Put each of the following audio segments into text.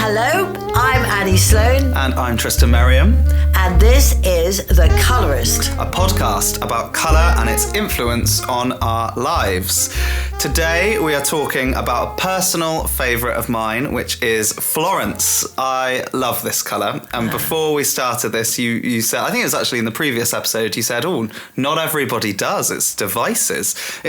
Hello, I'm Annie Sloan. And I'm Tristan Merriam. And this is The Colourist, a podcast about colour and its influence on our lives. Today we are talking about a personal favourite of mine, which is Florence. I love this colour. And before we started this, you said, I think it was actually in the previous episode, you said, oh, not everybody does. It's divisive.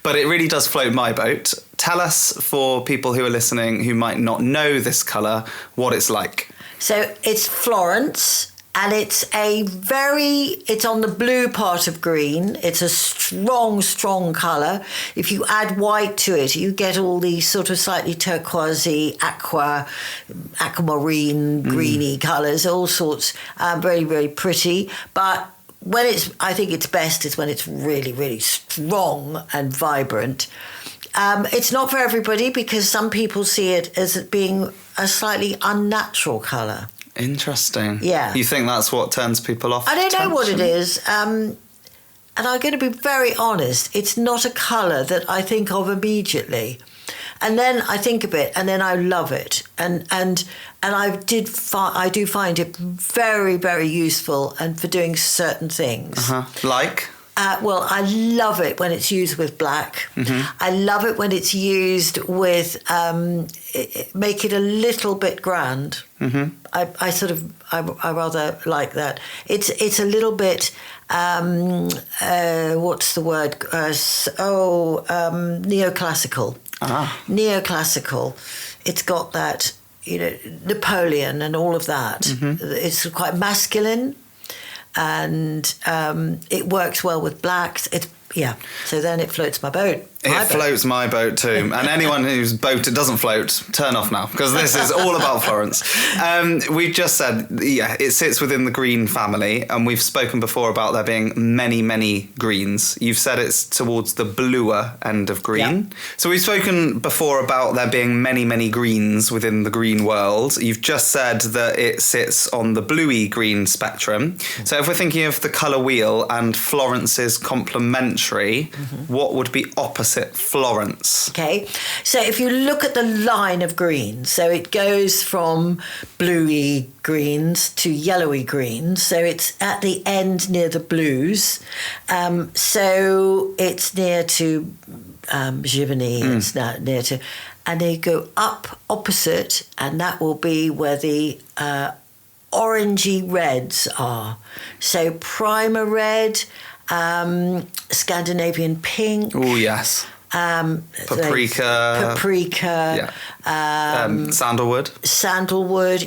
But it really does float my boat. Tell us, for people who are listening who might not know this colour, what it's like. So it's Florence, and it's on the blue part of green. It's a strong colour. If you add white to it, you get all these sort of slightly turquoisey, aquamarine, greeny colours, all sorts, very, very pretty. But I think it's best is when it's really, really strong and vibrant. It's not for everybody because some people see it as it being a slightly unnatural colour. Interesting. Yeah. You think that's what turns people off? I don't know what it is. And I'm going to be very honest. It's not a colour that I think of immediately. And then I think of it and then I love it. And I do find it very, very useful and for doing certain things. Like? Well, I love it when it's used with black. Mm-hmm. I love it when it's used with make it a little bit grand. Mm-hmm. I rather like that. It's a little bit what's the word? Neoclassical. Neoclassical. It's got that, Napoleon and all of that. Mm-hmm. It's quite masculine. And it works well with blacks. So then it floats my boat. It floats my boat too. And anyone whose boat it doesn't float, turn off now, because this is all about Florence. We've just said, it sits within the green family, and we've spoken before about there being many, many greens. You've said it's towards the bluer end of green. Yeah. So we've spoken before about there being many, many greens within the green world. You've just said that it sits on the bluey green spectrum. Mm-hmm. So if we're thinking of the colour wheel and Florence's complementary, what would be opposite Florence? Okay, so if you look at the line of greens, so it goes from bluey greens to yellowy greens, so it's at the end near the blues, so it's near to Giverny, it's now near to, and they go up opposite, and that will be where the orangey reds are, so primer red, Scandinavian pink. Oh, yes. Paprika. Yeah. Sandalwood,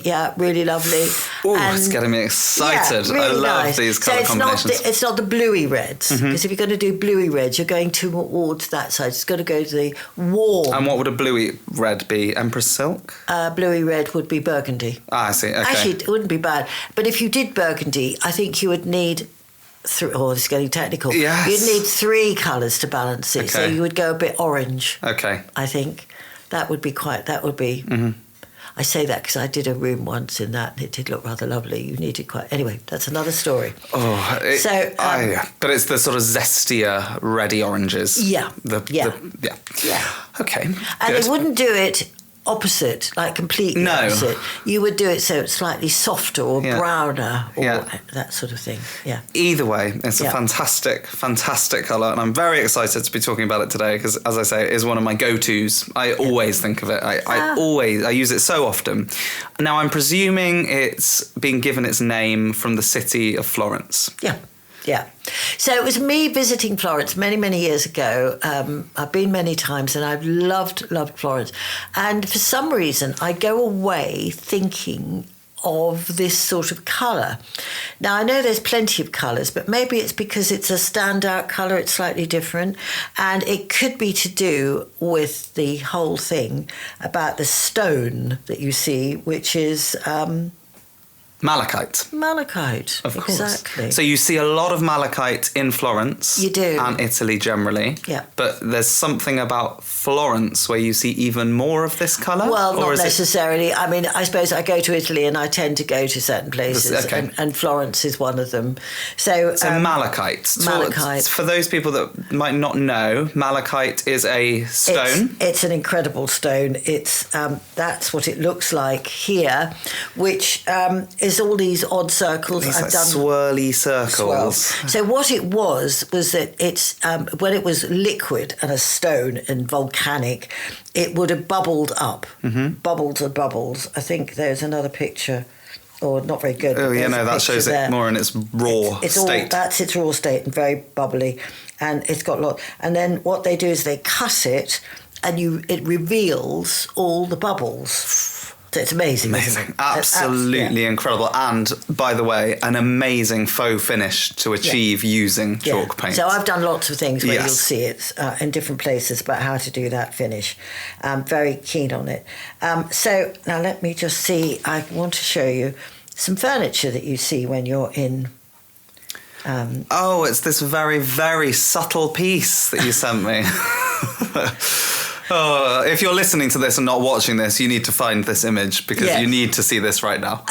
yeah, really lovely. Oh, it's getting me excited. Yeah, really I love nice. these colour combinations. It's not the bluey reds, because if you're going to do bluey reds, you're going towards that side. It's got to go to the warm. And what would a bluey red be? Empress silk? Bluey red would be burgundy. I see, okay. Actually, it wouldn't be bad. But if you did burgundy, I think you would need... this is getting technical. Yes. You'd need 3 colours to balance it. Okay. So you would go a bit orange. Okay. I think that would be. Mm-hmm. I say that because I did a room once in that and it did look rather lovely. You needed quite... Anyway, that's another story. But it's the sort of zestier, reddy oranges. Yeah. Yeah. Okay, and good. it wouldn't do it opposite, like completely opposite. You would do it so it's slightly softer or browner or that sort of thing. Yeah. Either way, it's a fantastic, fantastic colour, and I'm very excited to be talking about it today because, as I say, it is one of my go-tos. I always think of it. I use it so often. Now, I'm presuming it's been given its name from the city of Florence. Yeah. Yeah. So it was me visiting Florence many, many years ago. I've been many times and I've loved Florence. And for some reason, I go away thinking of this sort of colour. Now, I know there's plenty of colours, but maybe it's because it's a standout colour, it's slightly different. And it could be to do with the whole thing about the stone that you see, which is... Malachite. Malachite, Of course. exactly. So you see a lot of malachite in Florence. You do. And Italy generally. Yeah. But there's something about Florence where you see even more of this colour? Well, or not is it- necessarily. I mean, I suppose I go to Italy and I tend to go to certain places, Okay. and Florence is one of them. So malachite. Malachite. For those people that might not know, malachite is a stone. It's an incredible stone. It's that's what it looks like here, which is all these odd circles. These I've like done swirly circles. swirls. So what it was that it's when it was liquid and a stone and volcanic, it would have bubbled up, bubbles and bubbles. I think there's another picture. Or not very good. Oh, yeah, There's no, a that picture shows there. it more in its raw It's state. all that's its raw state and very bubbly, and it's got a lot. And then what they do is they cut it, and it reveals all the bubbles. So it's amazing. Isn't Amazing. it? Absolutely incredible. And, by the way, an amazing faux finish to achieve using chalk paint. So I've done lots of things where Yes. you'll see it in different places about how to do that finish. I'm very keen on it. So now let me just see. I want to show you some furniture that you see when you're in. Oh, it's this very, very subtle piece that you sent me. Oh, if you're listening to this and not watching this, you need to find this image because Yes. you need to see this right now.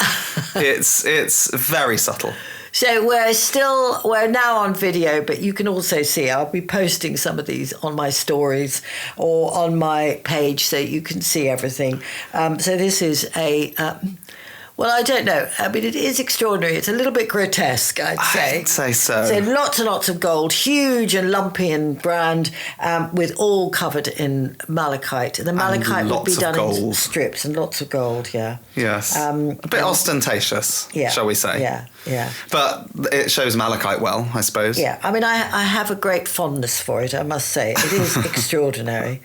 It's very subtle. So we're now on video, but you can also see, I'll be posting some of these on my stories or on my page so you can see everything. So this is well, I don't know. I mean, it is extraordinary. It's a little bit grotesque, I'd say. I'd say so. So lots and lots of gold, huge and lumpy and grand, with all covered in malachite. And the malachite would lots be of done in gold. strips and lots of gold, yeah. Yes. A bit ostentatious, Yeah. shall we say. Yeah, yeah. But it shows malachite well, I suppose. Yeah, I mean, I have a great fondness for it, I must say. It is extraordinary.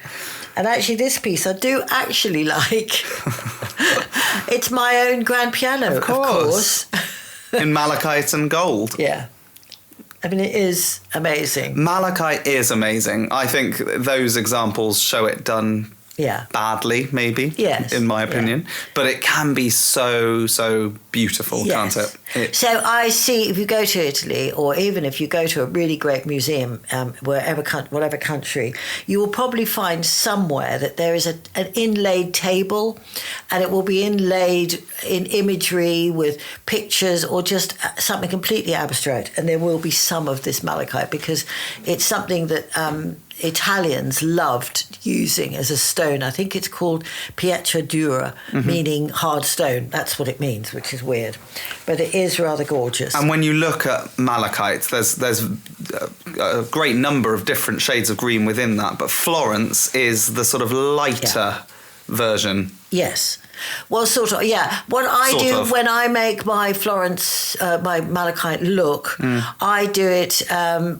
And actually, this piece I do actually like. It's my own grand piano, of course. In malachite and gold. Yeah. I mean, it is amazing. Malachite is amazing. I think those examples show it done Yeah. badly, maybe, Yes, in my yeah. opinion. But it can be so beautiful, Yes. can't it? So I see, if you go to Italy, or even if you go to a really great museum, whatever country, you will probably find somewhere that there is an inlaid table, and it will be inlaid in imagery with pictures or just something completely abstract, and there will be some of this malachite because it's something that Italians loved using as a stone. I think it's called pietra dura, meaning hard stone. That's what it means, which is weird. But it is rather gorgeous. And when you look at malachite, there's a great number of different shades of green within that. But Florence is the sort of lighter version. Yes. Well, sort of, yeah. What I Sort do of. when I make my Florence, my malachite look, I do it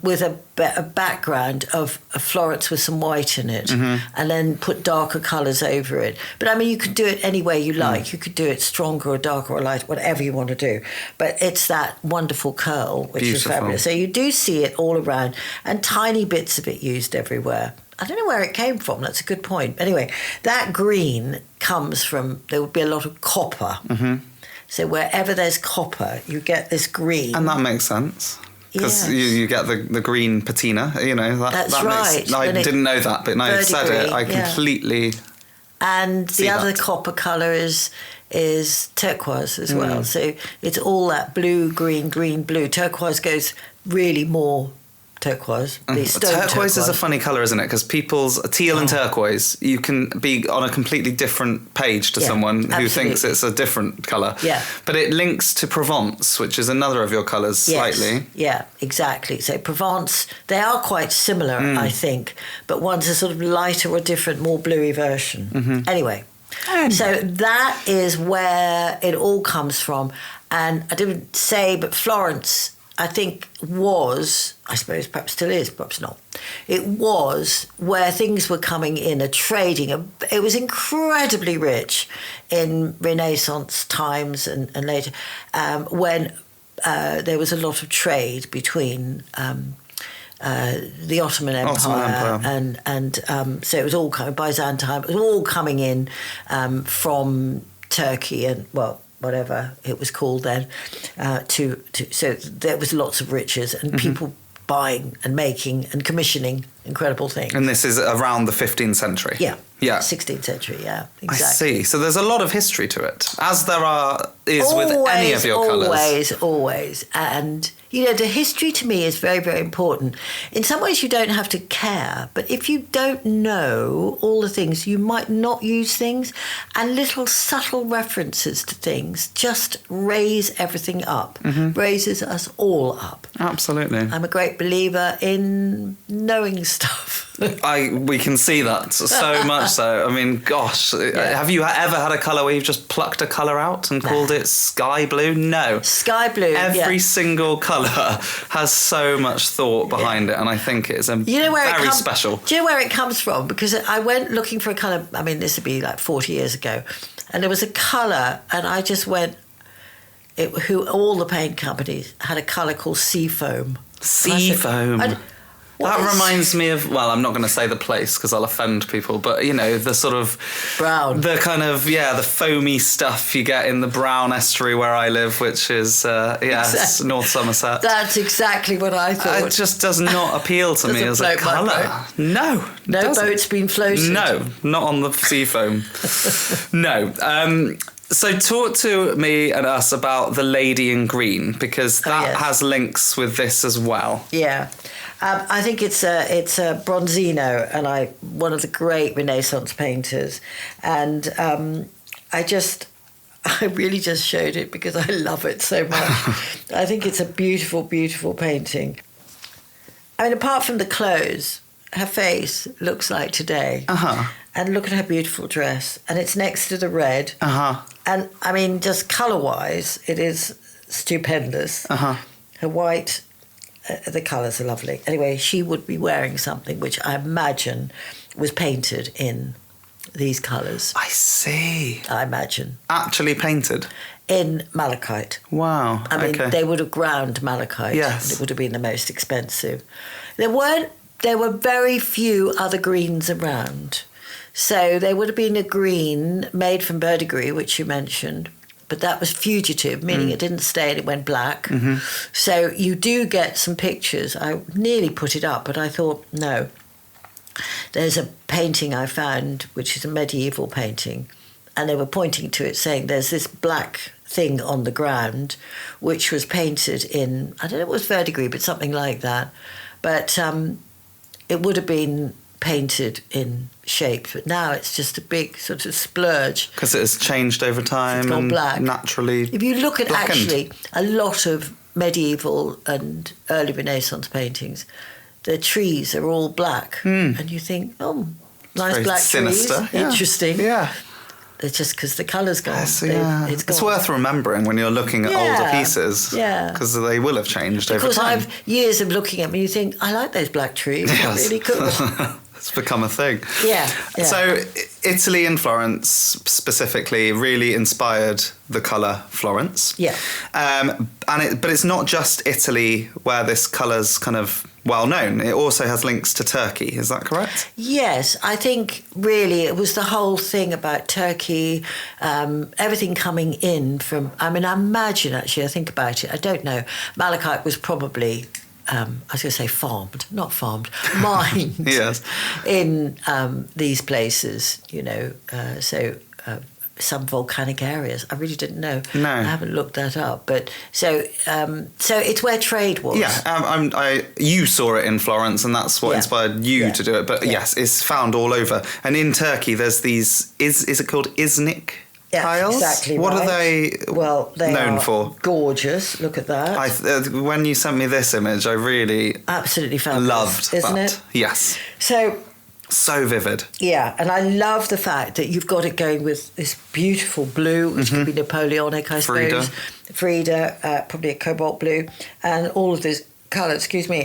with a background of a Florence with some white in it, and then put darker colours over it. But I mean, you could do it any way you like. You could do it stronger or darker or lighter, whatever you want to do. But it's that wonderful curl, which Beautiful. is fabulous. So you do see it all around, and tiny bits of it used everywhere. I don't know where it came from. That's a good point. Anyway, that green comes from, there would be a lot of copper. So wherever there's copper, you get this green. And that makes sense. Because Yes. you get the green patina, you know. That's that right. Makes, I Then it- didn't know that, but now you've said it, I verdigris, yeah. completely... And See the other that. copper colour is turquoise as well. So it's all that blue, green, blue. Turquoise goes really more turquoise. The stone Turquoise is a funny colour, isn't it? Because people's teal and turquoise, you can be on a completely different page to Yeah, someone who thinks absolutely. it's a different colour. Yeah. But it links to Provence, which is another of your colours Yes. slightly. Yeah, exactly. So Provence, they are quite similar, I think, but one's a sort of lighter or different, more bluey version. Anyway, so that is where it all comes from. And I didn't say, but Florence, I think, was, I suppose perhaps still is, perhaps not, it was where things were coming in, trading. It was incredibly rich in Renaissance times and later, when there was a lot of trade between the Ottoman Empire, and so it was all coming, Byzantine, it was all coming in from Turkey and, well, whatever it was called then, so there was lots of riches and people buying and making and commissioning incredible things. And this is around the 15th century? Yeah. Yeah. 16th century, yeah, exactly. I see. So there's a lot of history to it, as there is with any of your colours. Always. And, you know, the history to me is very, very important. In some ways you don't have to care, but if you don't know all the things, you might not use things, and little subtle references to things just raise everything up, raises us all up. Absolutely. I'm a great believer in knowing stuff. We can see that so much so. I mean, gosh, have you ever had a colour where you've just plucked a colour out and called it sky blue? No. Sky blue, Every single colour has so much thought behind it, and I think it's very special. Do you know where it comes from? Because I went looking for a colour, I mean, this would be like 40 years ago, and there was a colour, and I just went, all the paint companies had a colour called seafoam. Seafoam. That reminds me of, well, I'm not going to say the place because I'll offend people, but, you know, the sort of... brown. The kind of, the foamy stuff you get in the Brown estuary where I live, which is, Exactly. North Somerset. That's exactly what I thought. It just does not appeal to me as a colour. No. No boat's been floated. No, not on the seafoam. No. So talk to me and us about the Lady in Green, because that has links with this as well. Yeah. I think it's a Bronzino, and one of the great Renaissance painters, and I really just showed it because I love it so much. I think it's a beautiful, beautiful painting. I mean, apart from the clothes, her face looks like today. And look at her beautiful dress, and it's next to the red. And I mean, just colour-wise, it is stupendous. Her white. The colours are lovely. Anyway, she would be wearing something which I imagine was painted in these colours. I see. I imagine. Actually painted? In malachite. Wow. I mean, they would have ground malachite. Yes. And it would have been the most expensive. There were very few other greens around. So there would have been a green made from verdigris, which you mentioned, but that was fugitive, meaning it didn't stay and it went black. So you do get some pictures. I nearly put it up, but I thought, no. There's a painting I found, which is a medieval painting, and they were pointing to it saying there's this black thing on the ground, which was painted in, I don't know if it was verdigris, but something like that. But it would have been painted in shape, but now it's just a big sort of splurge. Because it has changed over time. It's gone black. Naturally. If you look at blackened. actually a lot of medieval and early Renaissance paintings, the trees are all black. And you think, oh, nice very black sinister. trees. Interesting. Yeah. It's just because the colour's gone. Yes, yeah. It's It's worth remembering when you're looking at older pieces. Yeah. Because they will have changed over time. Because I've years of looking at them and you think, I like those black trees. Yes. They're really cool. It's become a thing. Yeah. So Italy and Florence specifically really inspired the colour Florence. Yeah. But it's not just Italy where this colour's kind of well known. It also has links to Turkey. Is that correct? Yes, I think really it was the whole thing about Turkey, everything coming in from, I mean, I imagine actually, I think about it, I don't know, Malachite was probably, I was going to say mined Yes. in these places, you know, some volcanic areas. I really didn't know. No. I haven't looked that up. But so it's where trade was. Yeah, you saw it in Florence, and that's what inspired you to do it. But yes, it's found all over. And in Turkey, there's these. Is it called Iznik tiles? Exactly. What right. are they? Well, they known are for? Gorgeous. Look at that. When you sent me this image, I really absolutely fabulous, loved isn't that. it? Yes. So vivid. Yeah, and I love the fact that you've got it going with this beautiful blue, which could be Napoleonic, I suppose. Frida, probably a cobalt blue, and all of this colour,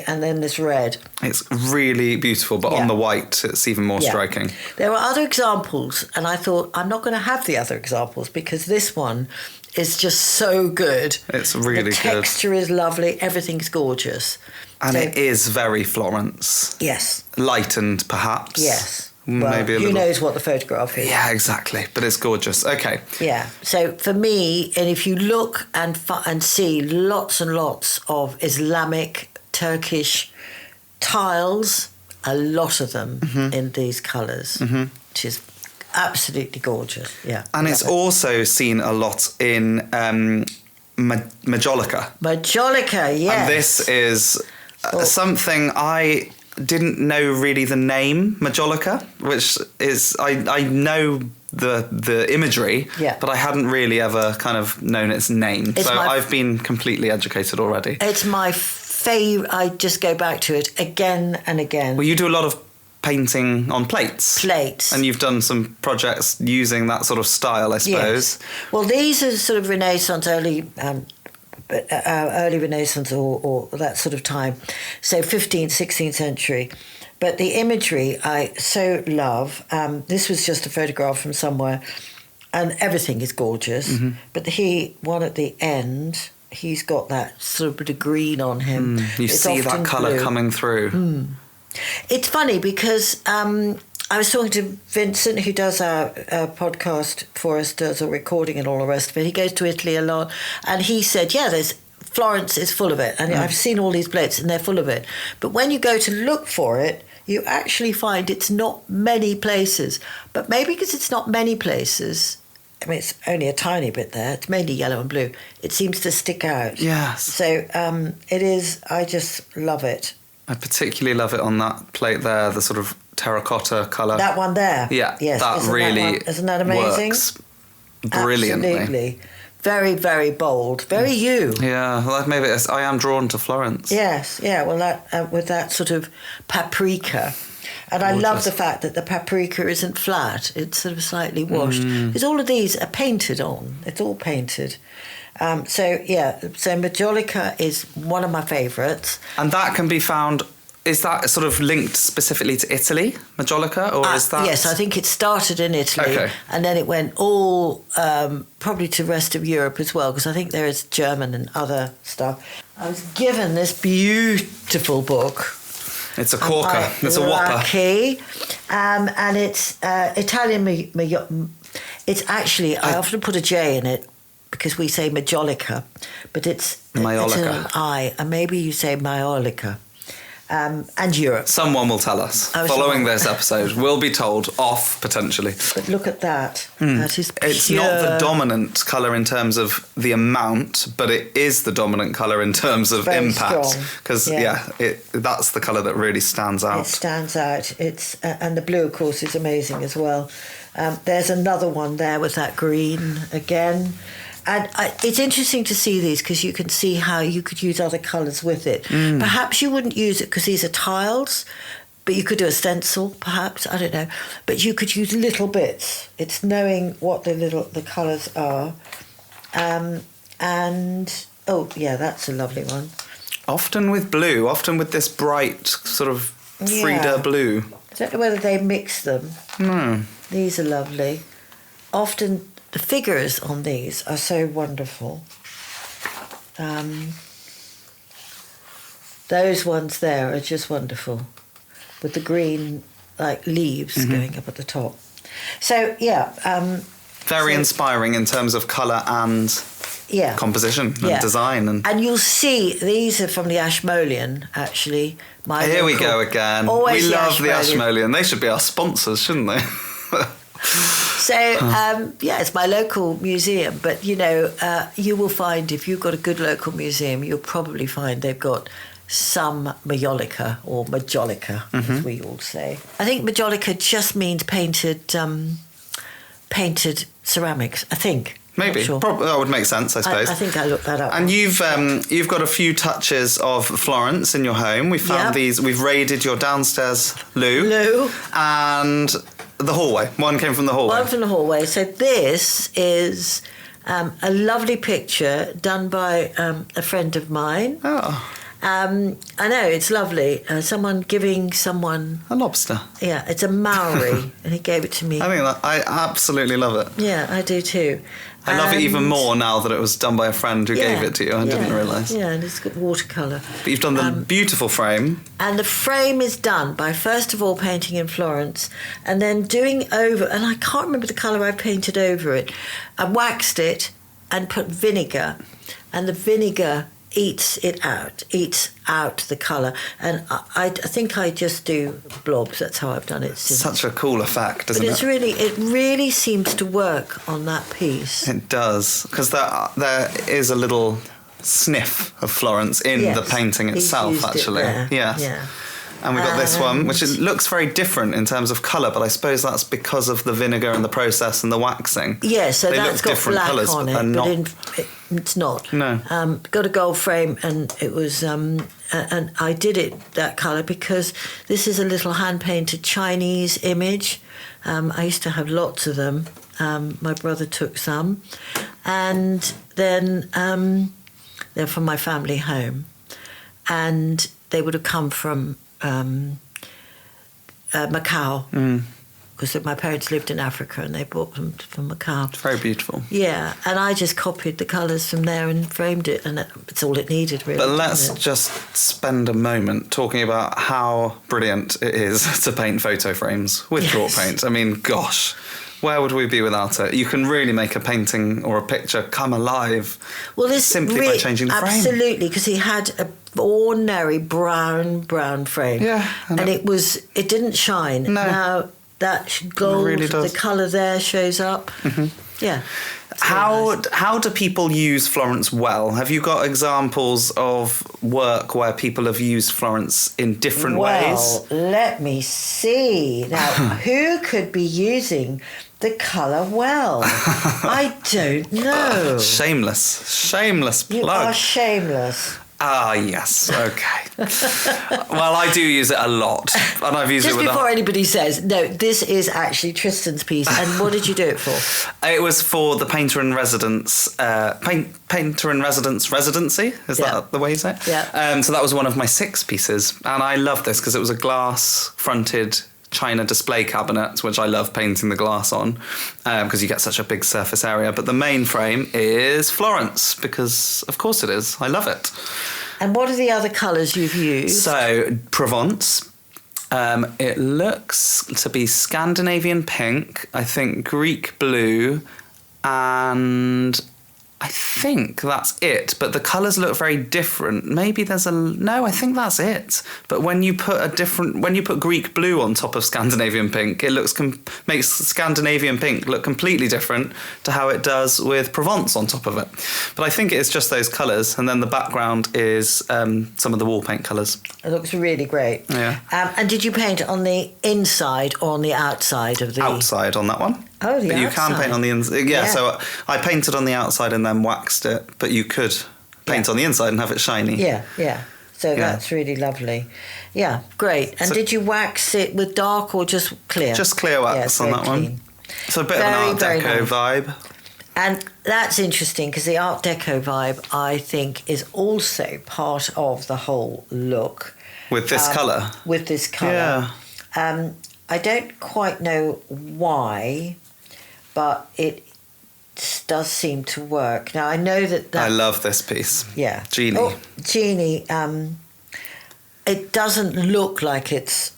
and then this red. It's really beautiful, but on the white, it's even more striking. There were other examples, and I thought, I'm not going to have the other examples because this one is just so good. It's really good. The texture is lovely, everything's gorgeous. And it is very Florence. Yes. Lightened, perhaps. Yes. Well, maybe a who little. knows what the photograph is? Yeah, exactly. But it's gorgeous. Okay. Yeah. So for me, and if you look and see lots and lots of Islamic, Turkish tiles, a lot of them in these colours, which is absolutely gorgeous. Yeah. And it's also seen a lot in Maiolica. Maiolica, yes. And this is something I didn't know really the name Maiolica, which is I know the imagery, but I hadn't really ever kind of known its name. So I've been completely educated already. It's my favourite. I just go back to it again and again. Well, you do a lot of painting on plates. Plates. And you've done some projects using that sort of style, I suppose. Yes. Well, these are sort of Renaissance, early Renaissance or that sort of time. So 15th, 16th century. But the imagery I so love. This was just a photograph from somewhere, and everything is gorgeous. But one at the end, he's got that sort of bit of green on him. You see that colour coming through. It's funny because I was talking to Vincent, who does our podcast for us, does a recording and all the rest of it. He goes to Italy a lot, and he said, Florence is full of it. And I've seen all these plates and they're full of it. But when you go to look for it, you actually find it's not many places. But maybe because it's not many places, I mean, it's only a tiny bit there. It's mainly yellow and blue. It seems to stick out. Yes. So it is, I just love it. I particularly love it on that plate there, the sort of terracotta colour. That one there? Yeah, yes. That really isn't that amazing? Works brilliantly. Absolutely. Very, very bold. Very you. Yeah, well, maybe I am drawn to Florence. Yes, yeah. Well, that with that sort of paprika. And I love the fact that the paprika isn't flat. It's sort of slightly washed. Because all of these are painted on. It's all painted. So Maiolica is one of my favourites. And that can be found... Is that sort of linked specifically to Italy, Maiolica, or is that... Yes, I think it started in Italy, and then it went all probably to the rest of Europe as well, because I think there is German and other stuff. I was given this beautiful book. It's a corker. It's a whopper. And it's Italian... It's actually... I often put a J in it, because we say Maiolica, but it's... Maiolica. It's an I, and maybe you say Maiolica. And Europe. Someone will tell us. Following this episode, we'll be told off, potentially. But look at that. That is pure. It's not the dominant colour in terms of the amount, but it is the dominant colour in terms of very impact. Because, that's the colour that really stands out. It stands out. It's and the blue, of course, is amazing as well. There's another one there with that green again. And it's interesting to see these because you can see how you could use other colours with it. Perhaps you wouldn't use it because these are tiles, but you could do a stencil, perhaps, I don't know. But you could use little bits. It's knowing what the colours are. That's a lovely one. Often with blue, often with this bright sort of Frida blue. I don't know whether they mix them. No. These are lovely. Often... The figures on these are so wonderful. Those ones there are just wonderful, with the green leaves going up at the top. So very inspiring in terms of colour and composition and design. And you'll see these are from the Ashmolean, actually. Here we go again. Always we love the Ashmolean. They should be our sponsors, shouldn't they? So, it's my local museum, but, you will find, if you've got a good local museum, you'll probably find they've got some Maiolica or Maiolica, as we all say. I think Maiolica just means painted ceramics, I think. Maybe. Sure. That would make sense, I suppose. I think I looked that up. And you've got a few touches of Florence in your home. We found these. We've raided your downstairs loo. And... the hallway. One came from the hallway. One from the hallway. So this is a lovely picture done by a friend of mine. Oh. I know, it's lovely. Someone giving someone... A lobster. Yeah, it's a Maori, and he gave it to me. I absolutely love it. Yeah, I do too. I love it even more now that it was done by a friend who gave it to you. I didn't realise. Yeah, and it's got watercolour. But you've done the beautiful frame. And the frame is done by, first of all, painting in Florence, and then doing over, and I can't remember the colour I painted over it. I waxed it and put vinegar, and the vinegar eats out the colour. And I think I just do blobs. That's how I've done it. Such a cool effect, isn't it? It really seems to work on that piece. It does, because there is a little sniff of Florence in the painting itself, actually. Yes. Yeah. And we've got this one, which looks very different in terms of colour, but I suppose that's because of the vinegar and the process and the waxing. Yeah, so they that's got black colours, on it, but it's not. No. Got a gold frame, and it was... and I did it that colour because this is a little hand-painted Chinese image. I used to have lots of them. My brother took some. And then they're from my family home. And they would have come from... Macau, because my parents lived in Africa and they brought them from Macau. It's very beautiful. Yeah, and I just copied the colours from there and framed it, and it's all it needed, really. But let's just spend a moment talking about how brilliant it is to paint photo frames with chalk paint. I mean, gosh, where would we be without it? You can really make a painting or a picture come alive simply by changing the frame. Absolutely, because he had a ordinary brown frame. Yeah. And it didn't shine. No. Now that gold, really does. the colour there shows up. Mm-hmm. Yeah. How do people use Florence well? Have you got examples of work where people have used Florence in different ways? Well, let me see. Now, who could be using the colour well? I don't know. Shameless plug. You are shameless. Ah, yes. Okay. Well, I do use it a lot, and I've used Just it with before anybody says, no, this is actually Tristan's piece. And what did you do it for? It was for the Painter in Residence, Painter in Residence residency. Is that the way you say it? Yeah. So that was one of my 6 pieces, and I love this because it was a glass-fronted China display cabinet, which I love painting the glass on because you get such a big surface area. But the main frame is Florence because, of course, it is. I love it. And what are the other colours you've used? So, Provence. It looks to be Scandinavian pink, I think Greek blue, and I think that's it, but the colours look very different. Maybe there's I think that's it. But when you put Greek blue on top of Scandinavian pink, it makes Scandinavian pink look completely different to how it does with Provence on top of it. But I think it's just those colours, and then the background is some of the wall paint colours. It looks really great. Yeah. And did you paint on the inside or on the outside of the... Outside on that one. Oh, the outside. You can paint on the inside. Yeah, so I painted on the outside and then waxed it, but you could paint on the inside and have it shiny. Yeah. So that's really lovely. Yeah, great. And did you wax it with dark or just clear? Just clear wax on that one. So a bit of an Art Deco vibe. And that's interesting because the Art Deco vibe, I think, is also part of the whole look. With this colour? With this colour. Yeah. I don't quite know why, but it does seem to work. Now, I know that... I love this piece. Yeah. Genie. Oh, Genie. It doesn't look like it's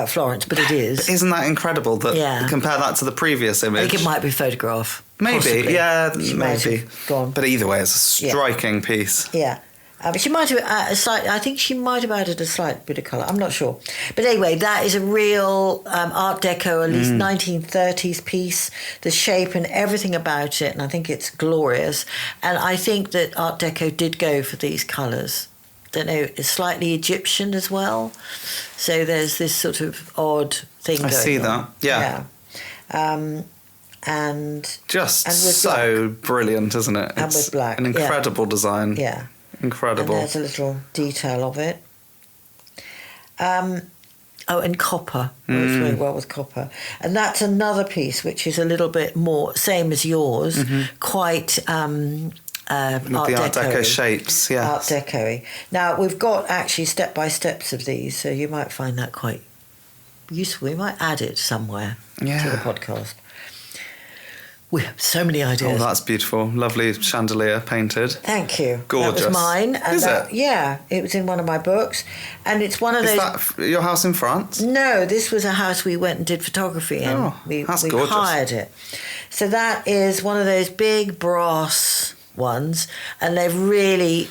Florence, but it is. But isn't that incredible that compare that to the previous image? I think it might be a photograph. Maybe, possibly. Yeah, She maybe. Gone. But either way, it's a striking piece. Yeah. But she might have I think she might have added a slight bit of colour. I'm not sure. But anyway, that is a real Art Deco, at least 1930s piece. The shape and everything about it, and I think it's glorious. And I think that Art Deco did go for these colours. Don't know, it's slightly Egyptian as well. So there's this sort of odd thing going on. I see that, yeah. And just and so brilliant, isn't it? And with black. An incredible design. Yeah. Incredible. And there's a little detail of it. And copper. Works really well with copper. And that's another piece which is a little bit more, same as yours, quite With the Art Deco shapes, yeah. Art Deco-y. Now, we've got actually step-by-steps of these, so you might find that quite useful. We might add it somewhere to the podcast. We have so many ideas. Oh, that's beautiful. Lovely chandelier painted. Thank you. Gorgeous. That was mine. And Is it? Yeah, it was in one of my books. And it's one of those... Is that your house in France? No, this was a house we went and did photography in. Oh, that's we gorgeous. hired it. So that is one of those big brass ones. And they've really...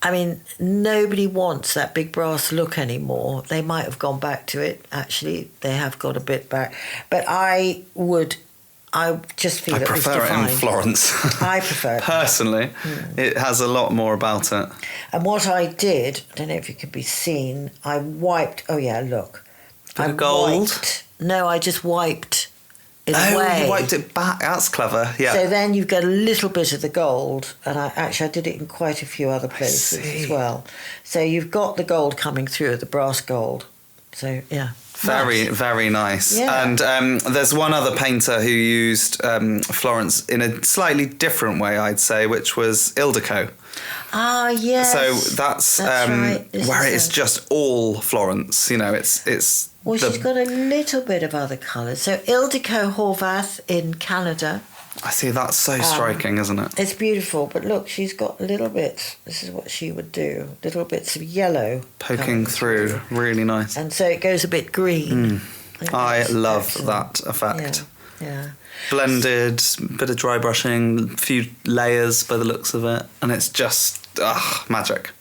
I mean, nobody wants that big brass look anymore. They might have gone back to it. Actually, they have got a bit back. But I just feel I prefer it in Florence. I prefer it. Personally, it has a lot more about it. And what I did, I don't know if it could be seen, I wiped... Oh, yeah, look. Bit of gold? I just wiped it Oh, away. you wiped it back. That's clever, yeah. So then you've got a little bit of the gold. And I did it in quite a few other places as well. So you've got the gold coming through, the brass gold. So, yeah. Very, very nice. Yeah. And there's one other painter who used Florence in a slightly different way, I'd say, which was Ildeco. Ah, yes. So that's right. where it's just all Florence. You know, it's. Well, she's got a little bit of other colours. So Ildeco Horvath in Canada. I see, that's so striking, isn't it? It's beautiful, but look, she's got little bits. This is what she would do. Little bits of yellow. Poking through. Really nice. And so it goes a bit green. I love that effect. Yeah. Blended, bit of dry brushing, a few layers by the looks of it. And it's just, magic.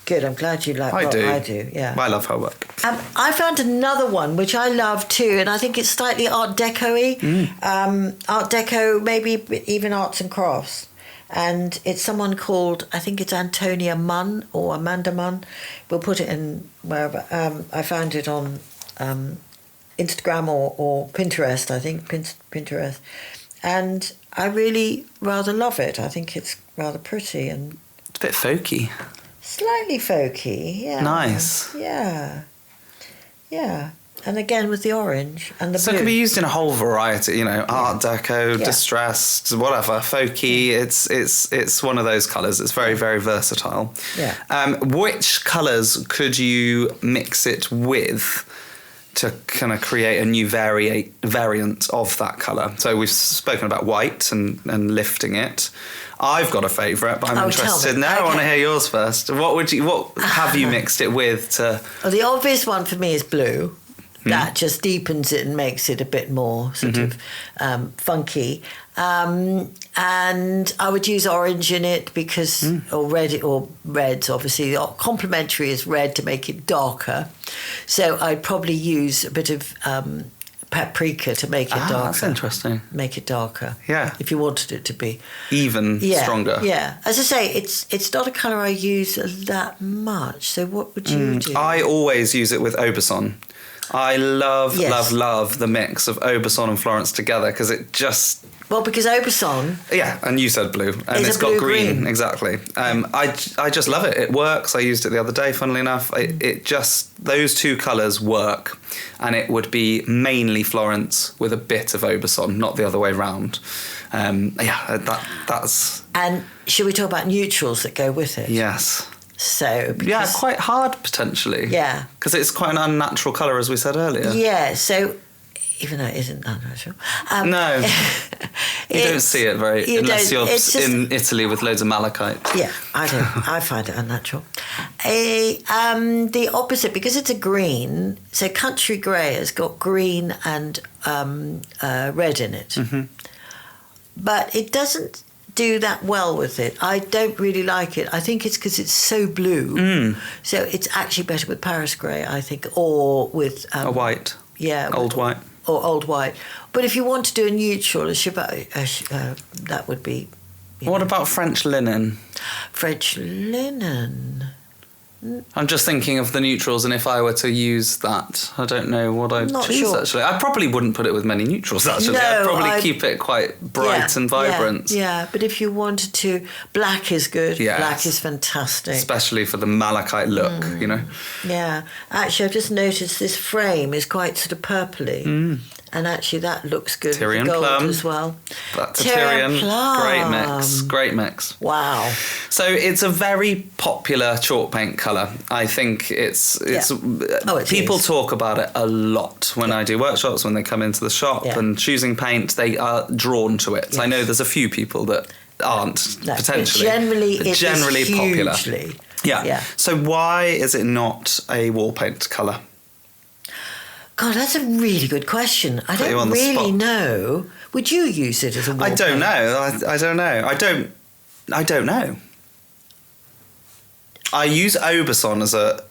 Good, I'm glad you like what I do. Yeah. I love her work. I found another one which I love too, and I think it's slightly Art Deco-y. Art Deco, maybe even arts and crafts. And it's someone called, I think it's Antonia Munn or Amanda Munn. We'll put it in wherever. I found it on Instagram or Pinterest, I think, Pinterest. And I really rather love it. I think it's rather pretty and... It's a bit folky. Slightly folky, yeah. Nice. Yeah. Yeah. And again with the orange and the So blue. it can be used in a whole variety, you know, Art Deco, distressed, whatever, folky. It's one of those colours. It's very, very versatile. Yeah. Which colours could you mix it with to kind of create a new variant of that colour? So we've spoken about white and lifting it. I've got a favourite, but I'm interested now. Okay. I want to hear yours first. What have you mixed it with to? Well, the obvious one for me is blue. That just deepens it and makes it a bit more sort of funky. And I would use orange in it because, or reds, obviously. Complementary is red to make it darker. So I'd probably use a bit of paprika to make it darker. That's interesting. Make it darker. Yeah. If you wanted it to be. Even stronger. Yeah. As I say, it's not a colour I use that much. So what would you do? I always use it with Aubusson. I love the mix of Aubusson and Florence together because it just... Well, because Aubusson... Yeah, and you said blue. And it's got green. Exactly. I just love it. It works. I used it the other day, funnily enough. It just... Those two colours work. And it would be mainly Florence with a bit of Aubusson, not the other way round. That's... And should we talk about neutrals that go with it? Yes. So... Yeah, quite hard, potentially. Yeah. Because it's quite an unnatural colour, as we said earlier. Yeah, so... Even though it isn't unnatural. No. You don't see it unless you're in Italy with loads of malachite. Yeah, I don't. I find it unnatural. The opposite, because it's a green, so country grey has got green and red in it. Mm-hmm. But it doesn't do that well with it. I don't really like it. I think it's because it's so blue. So it's actually better with Paris grey, I think, or with... a white. Yeah. Old white. Or old white. But if you want to do a neutral, that would be... What about French linen? French linen? I'm just thinking of the neutrals, and if I were to use that, I don't know what I'd choose, actually. I probably wouldn't put it with many neutrals, actually. No, I'd probably keep it quite bright and vibrant. Yeah, but if you wanted to... Black is good. Yes. Black is fantastic. Especially for the malachite look, you know? Yeah. Actually, I've just noticed this frame is quite sort of purpley. And actually that looks good Tyrian with the gold plum. as well. Back to Tyrian. Plum. Great mix. Wow. So it's a very popular chalk paint colour. I think it's people talk about it a lot when I do workshops, when they come into the shop and choosing paint, they are drawn to it. Yes. I know there's a few people that aren't potentially. But generally popular. Hugely. Yeah. So why is it not a wall paint colour? God, that's a really good question. I don't really know. Would you use it as a wall paint? I don't know. I don't know. I use Aubusson as a...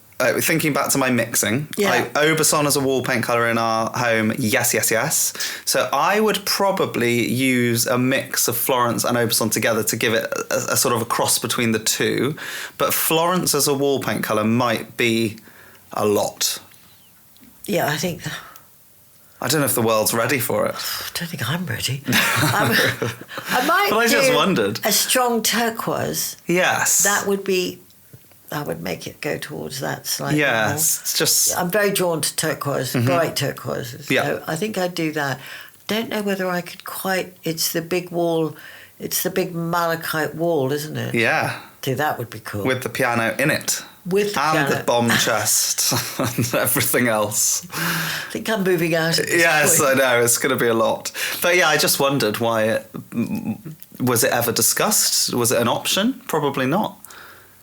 thinking back to my mixing, Aubusson as a wall paint colour in our home, yes. So I would probably use a mix of Florence and Aubusson together to give it a sort of a cross between the two. But Florence as a wall paint colour might be a lot. Yeah, I think... I don't know if the world's ready for it. I don't think I'm ready. I might But I just wondered. A strong turquoise. Yes. That would be... I would make it go towards that slightly more. It's just... I'm very drawn to turquoise, bright turquoises. Yeah. So I think I'd do that. Don't know whether I could quite... It's the big wall... It's the big malachite wall, isn't it? Yeah. So that would be cool. With the piano in it. With the piano. And the bomb chest and everything else. I think I'm moving out at this Yes, point. I know. It's going to be a lot. But yeah, I just wondered why... was it ever discussed? Was it an option? Probably not.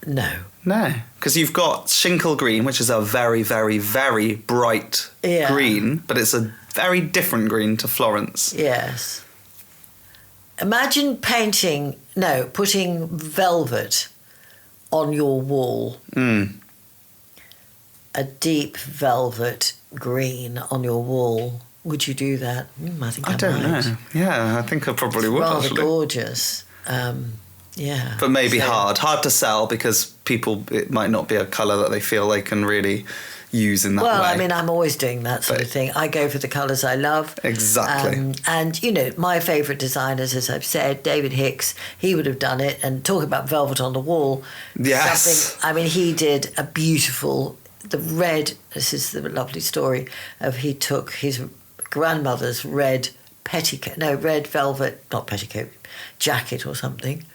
No. No, because you've got Shinkle Green, which is a very, very, very bright green, but it's a very different green to Florence. Yes. Imagine putting velvet on your wall. A deep velvet green on your wall. Would you do that? I think I don't might. know. Yeah, I think I probably would. Rather actually. Gorgeous. Yeah. But maybe hard to sell because it might not be a colour that they feel they can really use in that way. Well, I mean, I'm always doing that sort of thing. I go for the colours I love. Exactly. And, my favourite designers, as I've said, David Hicks, he would have done it. And talking about velvet on the wall. Yes. He did a beautiful, the red, this is the lovely story of he took his grandmother's red velvet, not petticoat, jacket or something,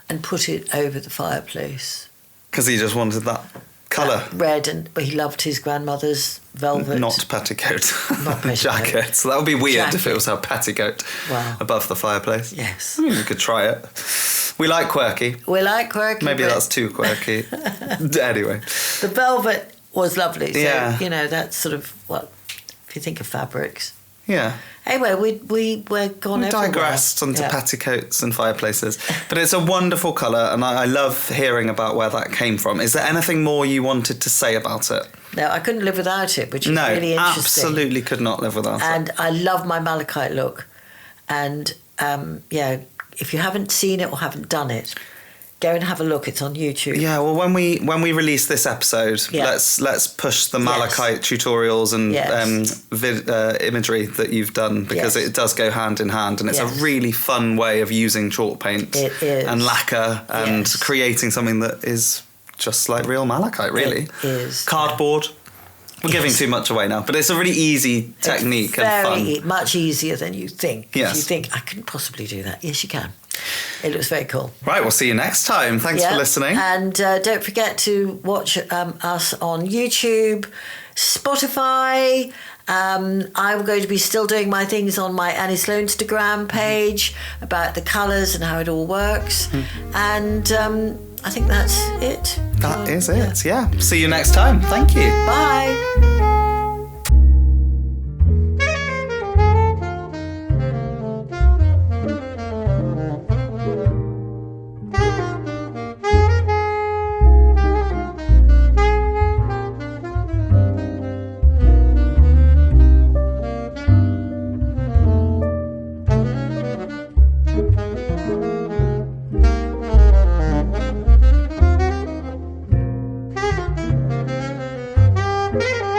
and put it over the fireplace. Because he just wanted that colour. Red, but he loved his grandmother's velvet. Not petticoat. Not petticoat. Jacket. So that would be weird if it was a petticoat above the fireplace. Yes. I mean, we could try it. We like quirky. Maybe that's too quirky. Anyway. The velvet was lovely. So, yeah. that's sort of, if you think of fabrics. Yeah. Anyway, we're gone everywhere. Digressed onto petticoats and fireplaces. But it's a wonderful colour, and I love hearing about where that came from. Is there anything more you wanted to say about it? No, I couldn't live without it, which is really interesting. No, absolutely could not live without it. And I love my malachite look. And, if you haven't seen it or haven't done it, go and have a look. It's on YouTube. Yeah, well, when we release this episode, let's push the malachite tutorials and imagery that you've done, because it does go hand in hand, and it's a really fun way of using chalk paint and lacquer and creating something that is just like real malachite, really. It is. Cardboard. We're giving too much away now, but it's a really easy technique and fun. Much easier than you think. Yes. You think, I couldn't possibly do that. Yes, you can. It looks very cool. Right, we'll see you next time. Thanks for listening. And don't forget to watch us on YouTube, Spotify. I'm going to be still doing my things on my Annie Sloan Instagram page about the colours and how it all works. And I think that's it. That is it, yeah. See you next time. Thank you. Bye. Thank you.